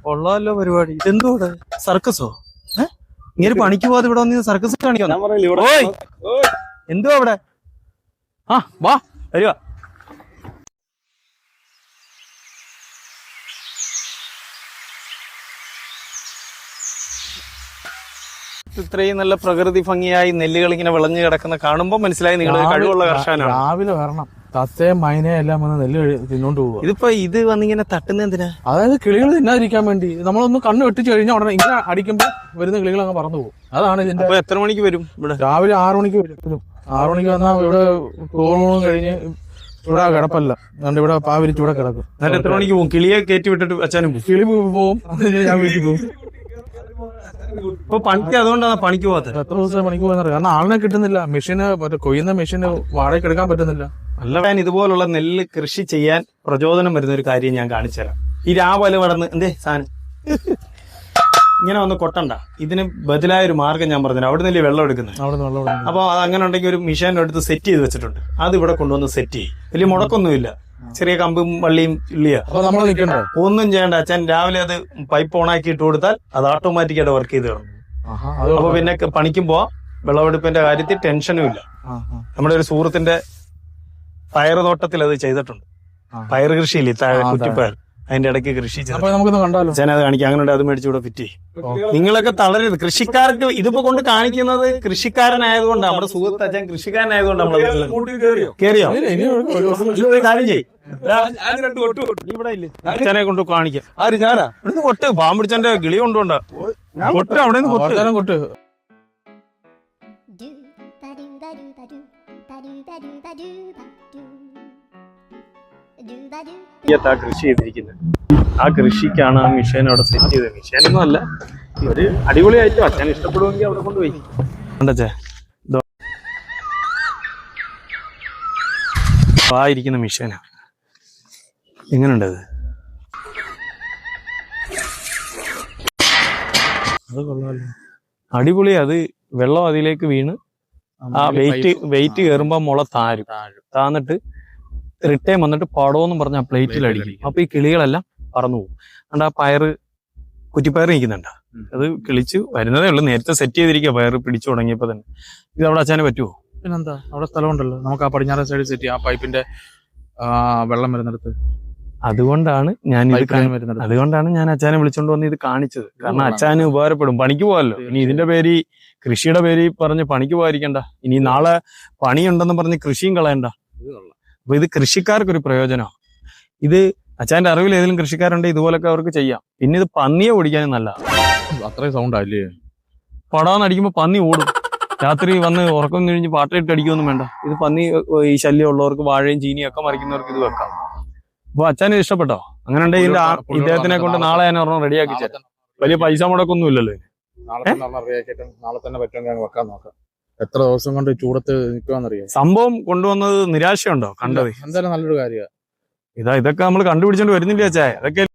കൊള്ളാലോ പരിപാടി. ഇതെന്തോടെ സർക്കസോ? ഇങ്ങനെ പണിക്ക് പോവാതെ ഇവിടെ വന്ന് സർക്കസ് കാണിക്കാൻ എന്തോ അവിടെ? വാ വരുവാ. ഇത്രയും നല്ല പ്രകൃതി ഭംഗിയായി നെല്ലുകൾ ഇങ്ങനെ വിളഞ്ഞു കിടക്കുന്ന കാണുമ്പോൾ മനസ്സിലായി നിങ്ങൾ കഴിവുള്ള കർഷകനാണ്. രാവിലെ വരണം, തത്തയും മൈനയും എല്ലാം വന്ന് നെല്ല് തിന്നോണ്ട് പോവുക. ഇതിപ്പോ ഇത് വന്നിങ്ങനെ തട്ടുന്ന എന്തിനാ? അതായത് കിളികൾ തിന്നാതിരിക്കാൻ വേണ്ടി. നമ്മളൊന്ന് കണ്ണ് വെട്ടിച്ചു കഴിഞ്ഞാൽ ഉടനെ ഇങ്ങനെ അടിക്കുമ്പോൾ വരുന്ന കിളികൾ അങ്ങ് പറന്നു പോകും. അതാണ് ഇതിന്റെ. അപ്പൊ എത്ര മണിക്ക് വരും ഇവിടെ? രാവിലെ 6 മണിക്ക് വരും. 6 മണിക്ക് വന്നാൽ ഇവിടെ ചോറും കഴിഞ്ഞ് ഇവിടെ കിടപ്പല്ല, അതുകൊണ്ട് ഇവിടെ പാവിരിച്ച് ഇവിടെ കിടക്കും. എന്നിട്ട് എത്ര മണിക്ക് പോകും? കിളിയെ കയറ്റി വിട്ടിട്ട് അച്ഛനും പോകും. കിളി പോവും, ഞാൻ വീട്ടിൽ പോകും. ഇപ്പൊ പണിക്ക് അതുകൊണ്ടാണ് പണിക്ക് പോകാത്തത്. എത്ര ദിവസം പണിക്ക് പോകുന്നത്? കാരണം ആളിനെ കിട്ടുന്നില്ല. മെഷീന് കൊയ്യുന്ന മെഷീന് വാടകയ്ക്ക് എടുക്കാൻ പറ്റുന്നില്ല. അല്ല, ഇതുപോലുള്ള നെല്ല് കൃഷി ചെയ്യാൻ പ്രചോദനം വരുന്ന ഒരു കാര്യം ഞാൻ കാണിച്ചു തരാം. ഈ രാവിലെ വടന്ന് എന്തേ സാധനം ഇങ്ങനെ വന്ന് കൊട്ടണ്ട. ഇതിന് ബദലായ ഒരു മാർഗം ഞാൻ പറഞ്ഞു. അവിടെ നിന്നല്ലേ വെള്ളം എടുക്കുന്നത്. അപ്പൊ അത് അങ്ങനെ ഉണ്ടെങ്കിൽ ഒരു മിഷീൻ്റെ അടുത്ത് സെറ്റ് ചെയ്ത് വെച്ചിട്ടുണ്ട്. അത് ഇവിടെ കൊണ്ടുവന്ന് സെറ്റ് ചെയ്യും. വലിയ മുടക്കൊന്നുമില്ല. ചെറിയ കമ്പും വള്ളിയും ഇള്ളിയാ, ഒന്നും ചെയ്യണ്ട. അച്ഛൻ രാവിലെ അത് പൈപ്പ് ഓണാക്കി ഇട്ട് കൊടുത്താൽ അത് ഓട്ടോമാറ്റിക്കായിട്ട് വർക്ക് ചെയ്ത് കിടന്നു. അപ്പൊ പിന്നെ പണിക്കും പോവാം. വിളവെടുപ്പിന്റെ കാര്യത്തിൽ ടെൻഷനും ഇല്ല. നമ്മുടെ ഒരു സുഹൃത്തിന്റെ പയറ് തോട്ടത്തിൽ അത് ചെയ്തിട്ടുണ്ട്. പയറ് കൃഷിയില്ലേ, താഴെ കുറ്റിപ്പയർ, അതിന്റെ ഇടയ്ക്ക് കൃഷി ചെയ്തു. ഞാൻ അത് കാണിക്കാം. അങ്ങനെ അത് മേടിച്ച് ഇവിടെ ഫിറ്റ് ചെയ്യും. നിങ്ങളൊക്കെ തളരരുത്. കൃഷിക്കാർക്ക് ഇതിപ്പോ കൊണ്ട് കാണിക്കുന്നത് കൃഷിക്കാരനായതുകൊണ്ട്, നമ്മുടെ സുഹൃത്ത് അച്ഛൻ കൃഷിക്കാരനായതുകൊണ്ട് നമ്മൾ കേറിയോ? കാര്യം ചെയ്യും. ഇവിടെ ഇല്ലേ അച്ഛനെ കൊണ്ട് കാണിക്കാം. ആര്? ഞാനാ? ഇവിടുന്ന് കൊട്ട് പാമ്പിടിച്ചന്റെ കിളി കൊണ്ടുകൊണ്ട കൊട്ട്. അവിടെ നിന്ന് കൊട്ട്. കൃഷി ചെയ്തിരിക്കുന്നത് ആ കൃഷിക്കാണ് ആ മിഷീൻ അവിടെ സെറ്റ് ചെയ്തത്. മിഷീനൊന്നും അല്ല, ഒരു അടിപൊളിയായിട്ട് അച്ഛൻ ഇഷ്ടപ്പെടുമെങ്കിൽ അവിടെ കൊണ്ടുപോയി കണ്ടേ. ഇരിക്കുന്ന മിഷീനാ. എങ്ങനെയുണ്ട് അത്? കൊള്ളാമല്ലോ, അടിപൊളിയാ. അത് വെള്ളം അതിലേക്ക് വീണ് ആ വെയിറ്റ് കയറുമ്പോ മുള താന്നിട്ട് റിട്ടേൺ വന്നിട്ട് പടവെന്നും പറഞ്ഞ ആ പ്ലേറ്റിൽ അടിക്കും. അപ്പൊ ഈ കിളികളെല്ലാം പറന്നു പോകും. അതുകൊണ്ട് ആ പയറ് കുറ്റിപ്പയർ നിൽക്കുന്നുണ്ട, അത് കിളിച്ച് വരുന്നതേ ഉള്ളൂ. നേരത്തെ സെറ്റ് ചെയ്തിരിക്കുക പയർ പിടിച്ചു തുടങ്ങിയപ്പോ തന്നെ. ഇത് അവിടെ അച്ഛനെ പറ്റുമോ? പിന്നെന്താ, അവിടെ സ്ഥലമുണ്ടല്ലോ. നമുക്ക് ആ പടിഞ്ഞാറൻ സൈഡ് സെറ്റ് ചെയ്യാം. ആ പൈപ്പിന്റെ വെള്ളം വരുന്നിടത്ത്. അതുകൊണ്ടാണ് ഞാൻ അച്ഛനെ വിളിച്ചോണ്ട് വന്ന് ഇത് കാണിച്ചത്. കാരണം അച്ഛന് ഉപകാരപ്പെടും. പണിക്ക് പോകാമല്ലോ. ഇനി ഇതിന്റെ പേര്, കൃഷിയുടെ പേര് പറഞ്ഞ് പണിക്ക് പോകാതിരിക്കണ്ട. ഇനി നാളെ പണിയുണ്ടെന്ന് പറഞ്ഞ് കൃഷിയും കളയണ്ട. അപ്പൊ ഇത് കൃഷിക്കാർക്കൊരു പ്രയോജനമാണ്. ഇത് അച്ഛന്റെ അറിവിൽ ഏതെങ്കിലും കൃഷിക്കാരുണ്ടെങ്കിൽ ഇതുപോലൊക്കെ അവർക്ക് ചെയ്യാം. പിന്നെ ഇത് പന്നിയെ ഓടിക്കാനും നല്ല. അത്രയും സൗണ്ടല്ലേ? പടാന്ന് അടിക്കുമ്പോ പന്നി ഓടും. രാത്രി വന്ന് ഉറക്കം കഴിഞ്ഞ് പാട്ടയിട്ട് അടിക്കൊന്നും വേണ്ട. ഇത് പന്നി ഈ ശല്യം ഉള്ളവർക്ക്, വാഴയും ചീനിയും ഒക്കെ മറിക്കുന്നവർക്ക് ഇത് വെക്കാം. അപ്പൊ അച്ഛന് ഇഷ്ടപ്പെട്ടോ? അങ്ങനെ ഉണ്ടെങ്കിൽ ഇദ്ദേഹത്തിനെ കൊണ്ട് നാളെ ഞാൻ ഒരെണ്ണം റെഡിയാക്കി തരാം. വലിയ പൈസ മുടക്കൊന്നും ഇല്ലല്ലോ. നാളെ തന്നെ പറ്റുമെങ്കിൽ വെക്കാൻ നോക്കാം. എത്ര ദിവസം കൊണ്ട് ചൂടത്ത് നിൽക്കുവാന്നറിയാം. സംഭവം കൊണ്ടുവന്നത് നിരാശയുണ്ടോ കണ്ടത്? എന്തായാലും നല്ലൊരു കാര്യമാണ്. ഇതൊക്കെ നമ്മൾ കണ്ടുപിടിച്ചോണ്ട് വരുന്നില്ല അച്ഛാ. അതൊക്കെ